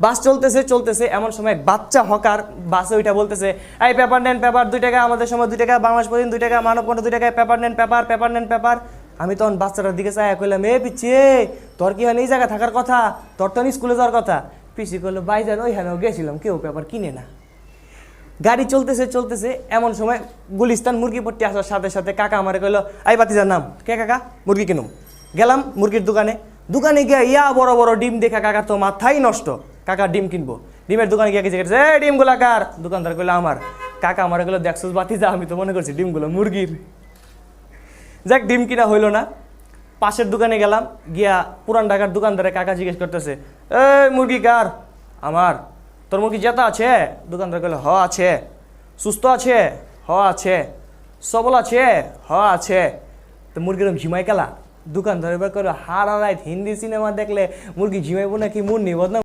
বাস চলতেছে চলতেছে, এমন সময় এক বাচ্চা হকার বাসে ওইটা বলতেছে, এই পেপার নেন পেপার, 2 টাকা, আমাদের সময় 2 টাকা, বাংলাদেশ প্রতিদিন 2 টাকা, মানবকণ্ঠ 2 টাকায়, পেপার নেন পেপার, পেপার নেন পেপার। আমি তখন বাচ্চাটার দিকে চাই কইলাম, এ পিচ্ছি তোর কি হয় এই জায়গায় থাকার কথা, তোর তো স্কুলে যাওয়ার কথা। পিসি করলো, ভাইজান ওইখানেও গেছিলাম, কেউ পেপার কিনে না। গাড়ি চলতেছে চলতেছে, এমন সময় গুলিস্তান মুরগিপট্টি আসার সাথে সাথে কাকা আমারে কইলো, এই বাতিজার নাম কে কাকা, মুরগি কিনুম। গেলাম মুরগির দোকানে, দোকানে গিয়ে ইয়া বড় বড় ডিম দেখা কাকা তো মাথাই নষ্ট, কাকা ডিম কিনবো। ডিমের দোকানে গিয়ে কিছু গেছে, এই ডিমগুলা কার? দোকানদার কইলো আমার। কাকা আমারে কইলো, দেখছোস বাতিজা, আমি তো মনে করছি ডিমগুলো মুরগির। যাক, ডিম কিনা হইলো না। পাশের দোকানে গেলাম, গিয়া পুরান ঢাকার দোকানদারে কাকা জিজ্ঞেস করতেছে, এই মুরগি কার? আমার। তোর মুরগি জেতা আছে? দোকানদার কইলো, হ আছে। সুস্থ আছে? হ আছে। সবল আছে? হ আছে। তো মুরগির ঝিমাই কেলা? দোকানদার এবার করে হারা রাত হিন্দি সিনেমা দেখলে মুরগি ঝিমাইবো নাকি মুন্নি বদনাম